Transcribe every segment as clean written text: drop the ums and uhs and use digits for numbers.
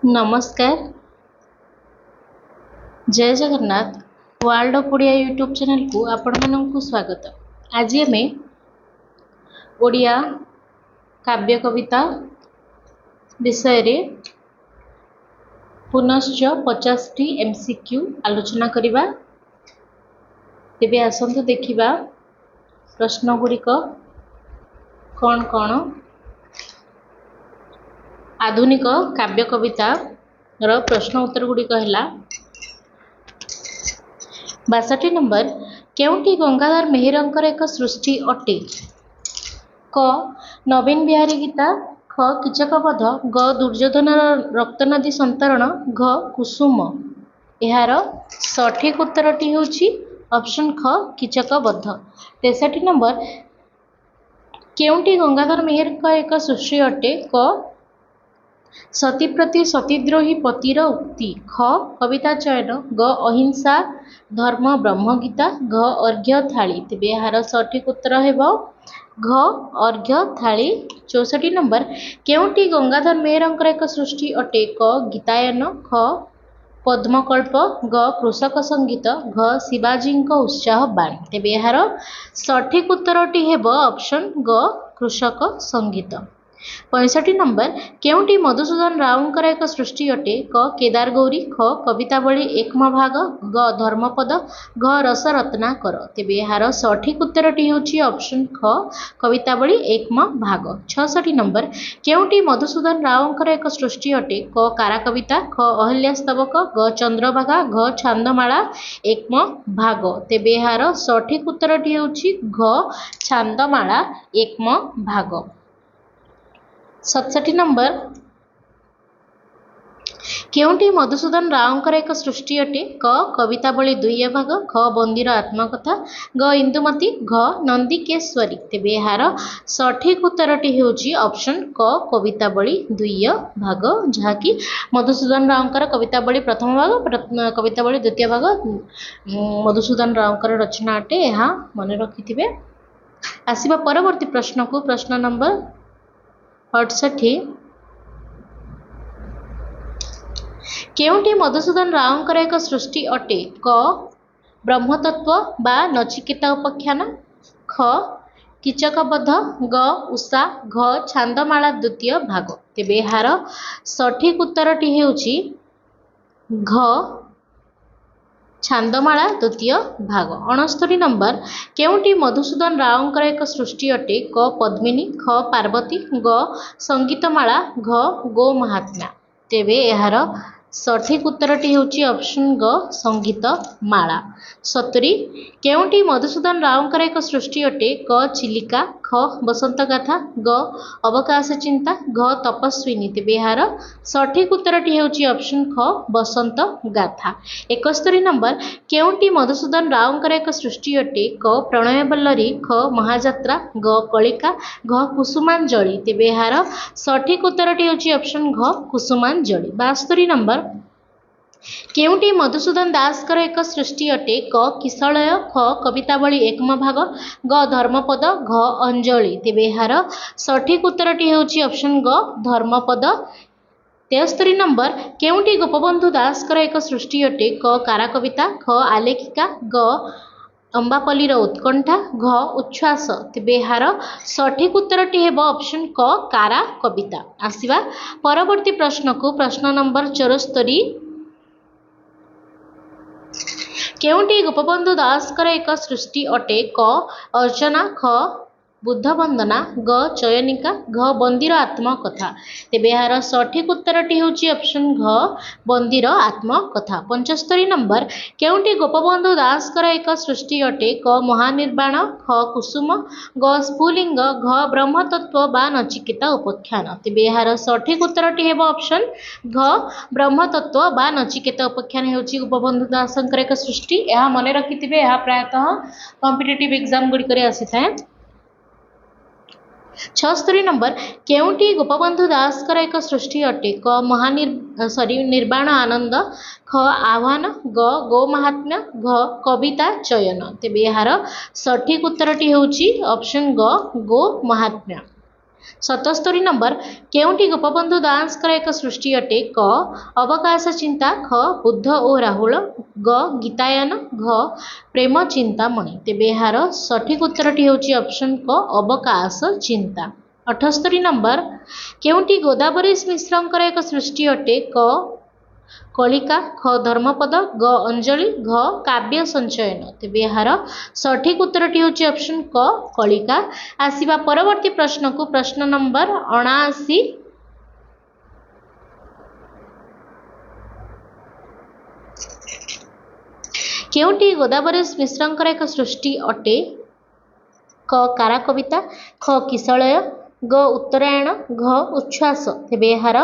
नमस्कार। जय Jagannath. World of Odia YouTube channel को आपण मानक स्वागत। आज आम ओडिया काव्य कविता विषय रे पुनश्च 50 टी एमसीक्यू आलोचना करिबा। तेबे आसंतु देखिबा प्रश्न गुड़िक कौन कौन। आधुनिक काव्य कविता रो प्रश्न उत्तर गुड़िक है 62 नंबर केउंटी गंगाधर मेहेरंकर एक सृष्टि अटे। क नवीन बिहारी गीता, ख कीचकबध, ग दुर्योधन रक्तनदी संतरण, घ कुसुम। यार सठिक उत्तरटी होची ऑप्शन ख कीचकबध। 63 नंबर केउंटी गंगाधर मेहेर एक सृष्टि अटे। क सती प्रति सतीद्रोही पतिर उक्ति, ख कविता चयन, ग अहिंसा धर्म ब्रह्मगीता, घ अर्घ्य थाली। तेबे यार सठिक उत्तर हेबो घ अर्घ्य थाली। 64 नंबर केउंटी गंगाधर मेहेरंकर एक सृष्टि अटे। क गीतायन, ख पद्मकल्प, ग कृषक संगीत, घ शिवाजी उत्साह बाणी। तेबे यार सठिक उत्तरटी हेबो ऑप्शन ग कृषक संगीत। 65 नंबर केउंटी मधुसूदन रावंकर एक सृष्टि अटे। क केदार गौरी, ख कवितावली एकम भाग, ग धर्मपद, घ रस रत्नाकर। तेबे यार सठिक उत्तरटी होची ऑप्शन ख कवितावली एकम भाग। 66 नंबर केउंटी मधुसूदन रावंकर एक सृष्टि अटे। क कारा कविता, ख अहल्या स्तबक, ग चंद्रभागा, घ छांदमाला एकम भाग। तेबे यार सठिक उत्तरटी होची घ छांदमाला एकम भाग। 67 नंबर केउंटी मधुसूदन रावंकर एक सृष्टि अटे। क कवितावली दुई भाग, ख बंदीर आत्मकथा, ग इंदुमती, घ नंदिकेश्वरी। तेबे यार सठिक उत्तरटी होची ऑप्शन क कवितावली दुई भाग, जहाँकि मधुसूदन रावंकर कवितावली प्रथम भाग, कवितावली द्वितीय भाग मधुसूदन रावंकर रचना अटे। यहाँ मन रखिथिबे। आसीबा परवर्ती प्रश्न को प्रश्न नंबर 68 केउंटी मधुसूदन रावंकर एक सृष्टि अटे। क ब्रह्मतत्व बा नचिकेता उपाख्यान, ख कीचकबध, ग उषा, घ छांदमाला द्वितीय भाग। तेबे यार सठिक उत्तरटी हेउची घ छांदमाला द्वितीय भाग। 69 नंबर केउंटी मधुसूदन रावंकर एक सृष्टि अटे। क पद्मिनी, ख पार्वती, ग संगीतमाला, घ गो महात्म्या। तेबे यार सठिक उत्तरटी होची ऑप्शन ग संगीत माला। 70 केउंटी मधुसूदन रावंकर एक सृष्टि अटे। क चिलिका, ख बसंत गाथा, ग अवकाश चिंता, घ तपस्विनी। तेबे यार सठिक उत्तरटी होची ऑप्शन ख बसंत गाथा। 71 नंबर केउंटी मधुसूदन रावंकर एक सृष्टि अटे। क प्रणय बल्लरी, ख महाजात्रा, ग कलिका, घ कुसुमांजलि। तेबे यार सठिक उत्तरटी होची ऑप्शन घ कुसुमांजलि। 72 नंबर केउंटी मधुसूदन दासकर एक सृष्टि अटे। क किशलय, ख कवितावली एकम भाग, ग धर्मपद, घ अंजलि। तेबे यार सठिक उत्तरटी होची ऑप्शन ग धर्मपद। 73 नंबर केउंटी गोपबंधु दासकर एक सृष्टि अटे। क कारा कविता, ख आलेखिका, ग अंबापल्लीर उत्कंठा, घ उच्छ्वास। तेबे यार सठिक उत्तरटी हेबो ऑप्शन क कारा कविता। आसीबा परवर्ती प्रश्न को प्रश्न नंबर 74 केउंटी गोपबंधु दासकर एक सृष्टि अटे। क अर्चना, ख बुद्ध वंदना, ग चयनिका, घ बंदीर आत्मकथा। तेबे यार सठिक उत्तरटी होची ऑप्शन घ बंदीर आत्मकथा। 75 नंबर केउंटी गोपबंधु दासकर एक सृष्टि अटे। क महानिर्वाण, ख कुसुम, ग स्फुलिंग, घ ब्रह्मतत्व बा नचिकेता उपाख्यान। तेबे यार सठिक उत्तरटी हेबो ऑप्शन घ ब्रह्मतत्व बा नचिकेता उपाख्यान होची गोपबंधु दासकर एक सृष्टि। यह मन रखिथिबे, यह प्रायतः कॉम्पिटिटिव एग्जाम गुडी करे आसीथाय। 76 नंबर केउंटी गोपबंधु दासकर एक सृष्टि अटे। क निर्वाण आनंद, ख आह्वान, ग गो महात्म्य, घ कविता चयन। तेबे यार सठिक उत्तरटी होची ऑप्शन ग गो महात्म्य। 77 नंबर केउंटी गोपबंधु दासଙ୍କର ଏକ ସୃଷ୍ଟି ଅଟେ? କ ଅବକାଶ ଚିନ୍ତା, ଖ ବୁଦ୍ଧ ଓ ରାହୁଳ, ଗ ଗୀତାୟନ, ଘ ପ୍ରେମ ଚିନ୍ତାମଣି। ତେବେ ଏହାର ସଠିକ ଉତ୍ତରଟି ହେଉଛି ଅପସନ୍ କ ଅବକାଶ ଚିନ୍ତା। 78 ନମ୍ବର କେଉଁଟି ଗୋଦାବରୀ ମିଶ୍ରଙ୍କର ଏକ ସୃଷ୍ଟି ଅଟେ? କ କଳିକା, ଖ ଧର୍ମପଦ, ଗ ଅଞ୍ଜଳି, ଘ କାବ୍ୟ ସଞ୍ଚୟନ। ତେବେ ଏହାର ସଠିକ ଉତ୍ତରଟି ହେଉଛି ଅପସନ୍ କ କଳିକା। ଆସିବା ପରବର୍ତ୍ତୀ ପ୍ରଶ୍ନକୁ ପ୍ରଶ୍ନ ନମ୍ବର 79। କେଉଁଟି ଗୋଦାବରୀ ମିଶ୍ରଙ୍କର ଏକ ସୃଷ୍ଟି ଅଟେ? କ କାରା କବିତା, ଖ କିଶଳୟ, ଗ ଉତ୍ତରାୟଣ, ଘ ଉଚ୍ଛ୍ୱାସ। ତେବେ ଏହାର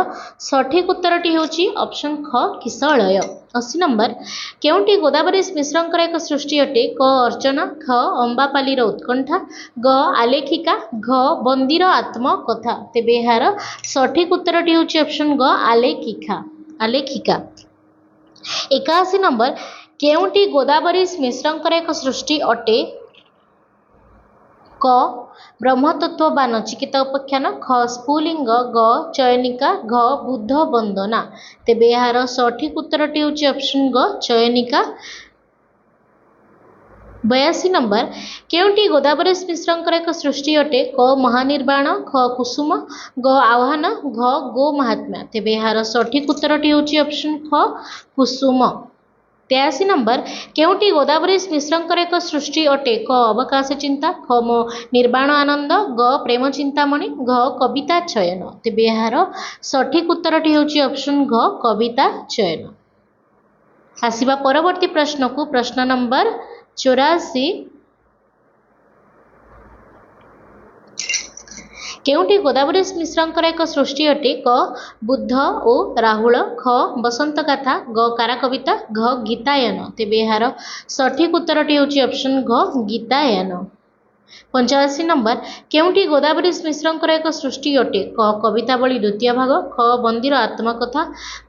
ସଠିକ ଉତ୍ତରଟି ହେଉଛି ଅପସନ୍ ଖ କିଶଳୟ। 80 ନମ୍ବର କେଉଁଟି ଗୋଦାବରୀ ମିଶ୍ରଙ୍କର ଏକ ସୃଷ୍ଟି ଅଟେ? କ ଅର୍ଚ୍ଚନା, ଖ ଅମ୍ବାପାଲିର ଉତ୍କଣ୍ଠା, ଗ ଆଲେଖିକା, ଘ ବନ୍ଦୀର ଆତ୍ମକଥା। ତେବେ ଏହାର ସଠିକ ଉତ୍ତରଟି ହେଉଛି ଅପସନ୍ ଗ ଆଲେଖିକା। 81 ନମ୍ବର କେଉଁଟି ଗୋଦାବରୀ ମିଶ୍ରଙ୍କର ଏକ ସୃଷ୍ଟି ଅଟେ? କ ବ୍ରହ୍ମତତ୍ତ୍ୱ ବା ନଚିକେତା ଉପାଖ୍ୟାନ, ଖ ସ୍ଫୁଲିଙ୍ଗ, ଗ ଚୟନିକା, ଘ ବୁଦ୍ଧ ବନ୍ଦନା। ତେବେ ଏହାର ସଠିକ ଉତ୍ତରଟି ହେଉଛି ଅପସନ୍ ଗ ଚୟନିକା। 82 ନମ୍ବର କେଉଁଟି ଗୋଦାବରୀ ମିଶ୍ରଙ୍କର ଏକ ସୃଷ୍ଟି ଅଟେ? କ ମହାନିର୍ବାଣ, ଖ କୁସୁମ, ଗ ଆହ୍ୱାନ, ଘ ଗୋ ମହାତ୍ମ୍ୟ। ତେବେ ଏହାର ସଠିକ ଉତ୍ତରଟି ହେଉଛି ଅପସନ୍ ଖ କୁସୁମ। 83 ନମ୍ବର କେଉଁଟି ଗୋଦାବରୀ ମିଶ୍ରଙ୍କର ଏକ ସୃଷ୍ଟି ଅଟେ? କ ଅବକାଶ ଚିନ୍ତା, ଖ ନିର୍ବାଣ ଆନନ୍ଦ, ଗ ପ୍ରେମ ଚିନ୍ତାମଣି, ଘ କବିତା ଚୟନ। ତେବେ ଏହାର ସଠିକ ଉତ୍ତରଟି ହେଉଛି ଅପସନ୍ ଘ କବିତା ଚୟନ। ଆସିବା ପରବର୍ତ୍ତୀ ପ୍ରଶ୍ନକୁ ପ୍ରଶ୍ନ ନମ୍ବର 84। କେଉଁଟି ଗୋଦାବରୀ ମିଶ୍ରଙ୍କର ଏକ ସୃଷ୍ଟି ଅଟେ? କ ବୁଦ୍ଧ ଓ ରାହୁଳ, ଖ ବସନ୍ତ ଗାଥା, ଗ କାରା କବିତା, ଘ ଗୀତାୟନ। ତେବେ ଏହାର ସଠିକ ଉତ୍ତରଟି ହେଉଛି ଅପସନ୍ ଘ ଗୀତାୟନ। 85 ନମ୍ବର କେଉଁଟି ଗୋଦାବରୀ ମିଶ୍ରଙ୍କର ଏକ ସୃଷ୍ଟି ଅଟେ? କ କବିତାବଳୀ ଦ୍ୱିତୀୟ ଭାଗ, ଖ ବନ୍ଦୀର ଆତ୍ମକଥା,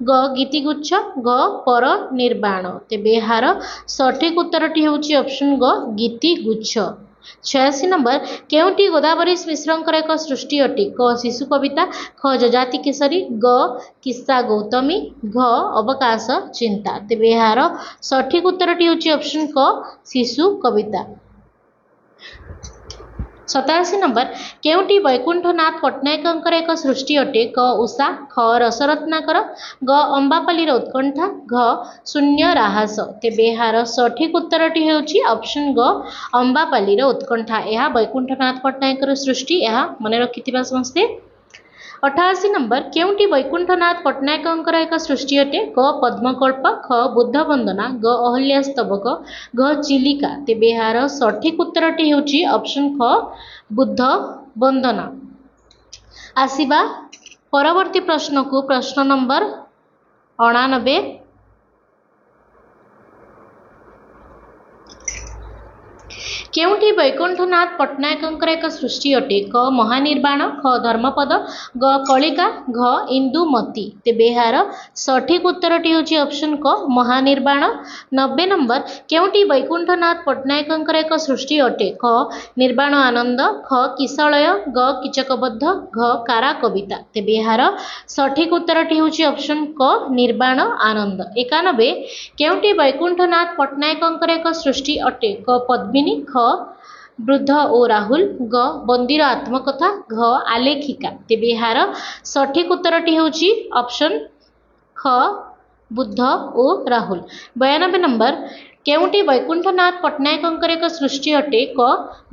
ଗ ଗୀତିଗୁଚ୍ଛ, ଘ ପରନିର୍ବାଣ। ତେବେ ଏହାର ସଠିକ ଉତ୍ତରଟି ହେଉଛି ଅପସନ୍ ଗ ଗୀତିଗୁଚ୍ଛ। 86 ନମ୍ବର କେଉଁଟି ଗୋଦାବରୀ ମିଶ୍ରଙ୍କର ଏକ ସୃଷ୍ଟି ଅଟେ? କ ଶିଶୁ କବିତା, ଖ ଯଯାତି କେଶରୀ, ଗ କିସ୍ସା ଗୌତମୀ, ଘ ଅବକାଶ ଚିନ୍ତା। ତେବେ ଏହାର ସଠିକ ଉତ୍ତରଟି ହେଉଛି ଅପସନ୍ କ ଶିଶୁ କବିତା। 87 ନମ୍ବର କେଉଁଟି ବୈକୁଣ୍ଠନାଥ ପଟ୍ଟନାୟକଙ୍କର ଏକ ସୃଷ୍ଟି ଅଟେ? କ ଉଷା, ଖ ରସରତ୍ନାକର, ଗ ଅମ୍ବାପାଲିର ଉତ୍କଣ୍ଠା, ଘ ଶୂନ୍ୟ ରାହାସ। ତେବେ ଏହାର ସଠିକ ଉତ୍ତରଟି ହେଉଛି ଅପସନ୍ ଗ ଅମ୍ବାପାଲିର ଉତ୍କଣ୍ଠା। ଏହା ବୈକୁଣ୍ଠନାଥ ପଟ୍ଟନାୟକଙ୍କର ସୃଷ୍ଟି, ଏହା ମନେ ରଖିଥିବା ସମସ୍ତେ। 88 ନମ୍ବର କେଉଁଟି ବୈକୁଣ୍ଠନାଥ ପଟ୍ଟନାୟକଙ୍କର ଏକ ସୃଷ୍ଟି ଅଟେ? କ ପଦ୍ମକଳ୍ପ, ଖ ବୁଦ୍ଧ ବନ୍ଦନା, ଗ ଅହଲ୍ୟାସ୍ତବକ, ଘ ଚିଲିକା। ତେବେ ଏହାର ସଠିକ ଉତ୍ତରଟି ହେଉଛି ଅପସନ୍ ଖ ବୁଦ୍ଧ ବନ୍ଦନା। ଆସିବା ପରବର୍ତ୍ତୀ ପ୍ରଶ୍ନକୁ ପ୍ରଶ୍ନ ନମ୍ବର 89। କେଉଁଟି ବୈକୁଣ୍ଠନାଥ ପଟ୍ଟନାୟକଙ୍କର ଏକ ସୃଷ୍ଟି ଅଟେ? କ ମହାନିର୍ବାଣ, ଖ ଧର୍ମପଦ, ଗ କଳିକା, ଘ ଇନ୍ଦୁମତୀ। ତେବେ ଏହାର ସଠିକ ଉତ୍ତରଟି ହେଉଛି ଅପସନ୍ କ ମହାନିର୍ବାଣ। 90 ନମ୍ବର କେଉଁଟି ବୈକୁଣ୍ଠନାଥ ପଟ୍ଟନାୟକଙ୍କର ଏକ ସୃଷ୍ଟି ଅଟେ? କ ନିର୍ବାଣ ଆନନ୍ଦ, ଖ କିଶଳୟ, ଗ କୀଚକବଦ୍ଧ, ଘ କାରା କବିତା। ତେବେ ଏହାର ସଠିକ ଉତ୍ତରଟି ହେଉଛି ଅପସନ୍ କ ନିର୍ବାଣ ଆନନ୍ଦ। 91 କେଉଁଟି ବୈକୁଣ୍ଠନାଥ ପଟ୍ଟନାୟକଙ୍କର ଏକ ସୃଷ୍ଟି ଅଟେ? କ ପଦ୍ମିନୀ, ଖ ବୃଦ୍ଧ ଓ ରାହୁଲ, ଗ ବନ୍ଦୀର ଆତ୍ମକଥା, ଘ ଆଲେଖିକା। ତେବେ ଏହାର ସଠିକ ଉତ୍ତରଟି ହେଉଛି ଅପସନ୍ ଖ ବୁଦ୍ଧ ଓ ରାହୁଲ। 92 ନମ୍ବର କେଉଁଟି ବୈକୁଣ୍ଠନାଥ ପଟ୍ଟନାୟକଙ୍କର ଏକ ସୃଷ୍ଟି ଅଟେ? କ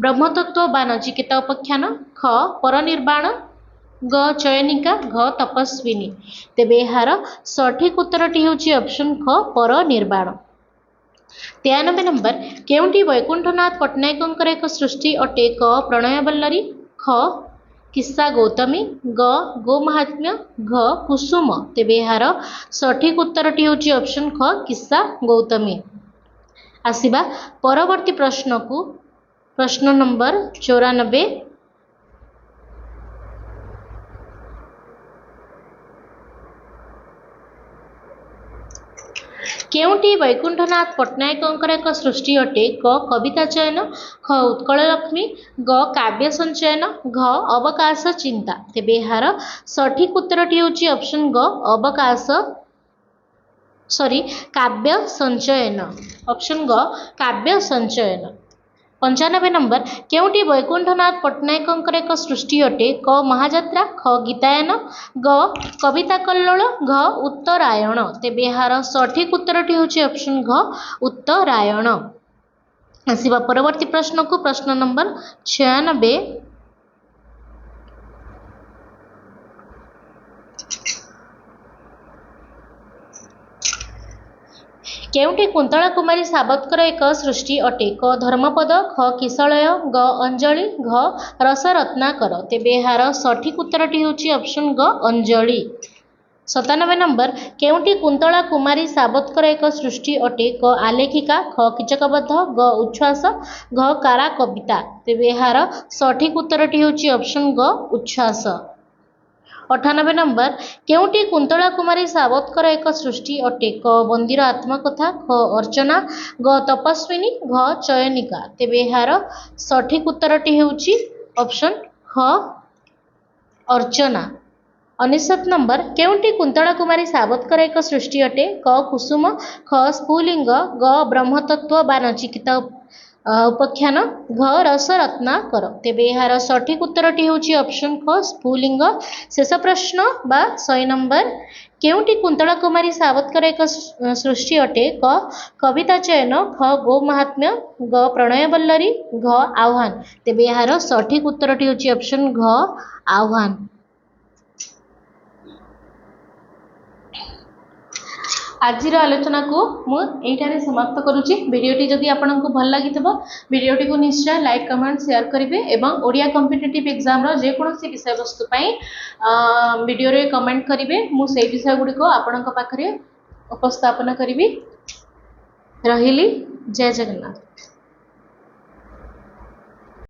ବ୍ରହ୍ମତତ୍ତ୍ୱ ବା ନଚିକେତା ଉପାଖ୍ୟାନ, ଖ ପରନିର୍ବାଣ, ଗ ଚୟନିକା, ଘ ତପସ୍ୱିନୀ। ତେବେ ଏହାର ସଠିକ ଉତ୍ତରଟି ହେଉଛି ଅପସନ୍ ଖ ପରନିର୍ବାଣ। 93 ନମ୍ବର କେଉଁଟି ବୈକୁଣ୍ଠନାଥ ପଟ୍ଟନାୟକଙ୍କର ଏକ ସୃଷ୍ଟି ଅଟେ? କ ପ୍ରଣୟବଲ୍ଲରୀ, ଖ କିସ୍ସା ଗୌତମୀ, ଗ ଗୋ ମହାତ୍ମ୍ୟ, ଘ କୁସୁମ। ତେବେ ଏହାର ସଠିକ ଉତ୍ତରଟି ହେଉଛି ଅପସନ୍ ଖ କିସ୍ସା ଗୌତମୀ। ଆସିବା ପରବର୍ତ୍ତୀ ପ୍ରଶ୍ନକୁ ପ୍ରଶ୍ନ ନମ୍ବର 94। केउंटी वैकुंठनाथ पट्टनायकଙ୍କର ଏକ ସୃଷ୍ଟି ଅଟେ? କ କବିତା ଚୟନ, ଖ ଉତ୍କଳ ଲକ୍ଷ୍ମୀ, ଗ କାବ୍ୟ ସଞ୍ଚୟନ, ଘ ଅବକାଶ ଚିନ୍ତା। ତେବେ ଏହାର ସଠିକ ଉତ୍ତରଟି ହେଉଛି ଅପସନ୍ ଗ କାବ୍ୟ ସଞ୍ଚୟନ। ଅପସନ୍ ଗ କାବ୍ୟ ସଞ୍ଚୟନ। 95 ନମ୍ବର କେଉଁଟି ବୈକୁଣ୍ଠନାଥ ପଟ୍ଟନାୟକଙ୍କର ଏକ ସୃଷ୍ଟି ଅଟେ? କ ମହାଯାତ୍ରା, ଖ ଗୀତାୟନ, ଗ କବିତା କଲ୍ଲୋଳ, ଘ ଉତ୍ତରାୟଣ। ତେବେ ଏହାର ସଠିକ ଉତ୍ତରଟି ହେଉଛି ଅପସନ୍ ଘ ଉତ୍ତରାୟଣ। ଆସିବା ପରବର୍ତ୍ତୀ ପ୍ରଶ୍ନକୁ, ପ୍ରଶ୍ନ ନମ୍ବର 96। କେଉଁଟି କୁନ୍ତଳା କୁମାରୀ ସାବତଙ୍କର ଏକ ସୃଷ୍ଟି ଅଟେ? କ ଧର୍ମପଦ, ଖ କିଶଳୟ, ଗ ଅଞ୍ଜଳି, ଘ ରସରତ୍ନାକର। ତେବେ ଏହାର ସଠିକ ଉତ୍ତରଟି ହେଉଛି ଅପସନ୍ ଗ ଅଞ୍ଜଳି। 97 ନମ୍ବର କେଉଁଟି କୁନ୍ତଳା କୁମାରୀ ସାବତଙ୍କର ଏକ ସୃଷ୍ଟି ଅଟେ? କ ଆଲେଖିକା, ଖ କୀଚକବଧ, ଗ ଉଚ୍ଛ୍ୱାସ, ଘ କାରା କବିତା। ତେବେ ଏହାର ସଠିକ ଉତ୍ତରଟି ହେଉଛି ଅପସନ୍ ଗ ଉଚ୍ଛ୍ୱାସ। 98 ନମ୍ବର କେଉଁଟି କୁନ୍ତଳା କୁମାରୀ ସାବତଙ୍କର ଏକ ସୃଷ୍ଟି ଅଟେ? କ ବନ୍ଦୀର ଆତ୍ମକଥା, ଖ ଅର୍ଚ୍ଚନା, ଗ ତପସ୍ୱିନୀ, ଘ ଚୟନିକା। ତେବେ ଏହାର ସଠିକ ଉତ୍ତରଟି ହେଉଛି ଅପସନ୍ ଖ ଅର୍ଚ୍ଚନା। 99 ନମ୍ବର କେଉଁଟି କୁନ୍ତଳା କୁମାରୀ ସାବତଙ୍କର ଏକ ସୃଷ୍ଟି ଅଟେ? କ କୁସୁମ, ଖ ସ୍ଫୁଲିଙ୍ଗ, ଗ ବ୍ରହ୍ମତତ୍ତ୍ୱ ବା ନଚିକେତା ଉପାଖ୍ୟାନ, ଘ ରସରତ୍ନାକର। ତେବେ ଏହାର ସଠିକ ଉତ୍ତରଟି ହେଉଛି ଅପସନ୍ ଖ ସ୍ଫୁଲିଙ୍ଗ। ଶେଷ ପ୍ରଶ୍ନ ବା 100 ନମ୍ବର କେଉଁଟି କୁନ୍ତଳା କୁମାରୀ ସାବତଙ୍କର ଏକ ସୃଷ୍ଟି ଅଟେ? କ କବିତା ଚୟନ, ଖ ଗୋ ମହାତ୍ମ୍ୟ, ଗ ପ୍ରଣୟବଲ୍ଲରୀ, ଘ ଆହ୍ୱାନ। ତେବେ ଏହାର ସଠିକ ଉତ୍ତରଟି ହେଉଛି ଅପସନ୍ ଘ ଆହ୍ୱାନ। ଆଜିର ଆଲୋଚନାକୁ ମୁଁ ଏଇଠାରେ ସମାପ୍ତ କରୁଛି। ଭିଡ଼ିଓଟି ଯଦି ଆପଣଙ୍କୁ ଭଲ ଲାଗିଥିବ ଭିଡ଼ିଓଟିକୁ ନିଶ୍ଚୟ ଲାଇକ୍, କମେଣ୍ଟ, ସେୟାର କରିବେ ଏବଂ ଓଡ଼ିଆ କମ୍ପିଟିଟିଭ୍ ଏକ୍ଜାମର ଯେକୌଣସି ବିଷୟବସ୍ତୁ ପାଇଁ ଭିଡ଼ିଓରେ କମେଣ୍ଟ କରିବେ। ମୁଁ ସେଇ ବିଷୟ ଗୁଡ଼ିକ ଆପଣଙ୍କ ପାଖରେ ଉପସ୍ଥାପନ କରିବି। ରହିଲି, ଜୟ ଜଗନ୍ନାଥ।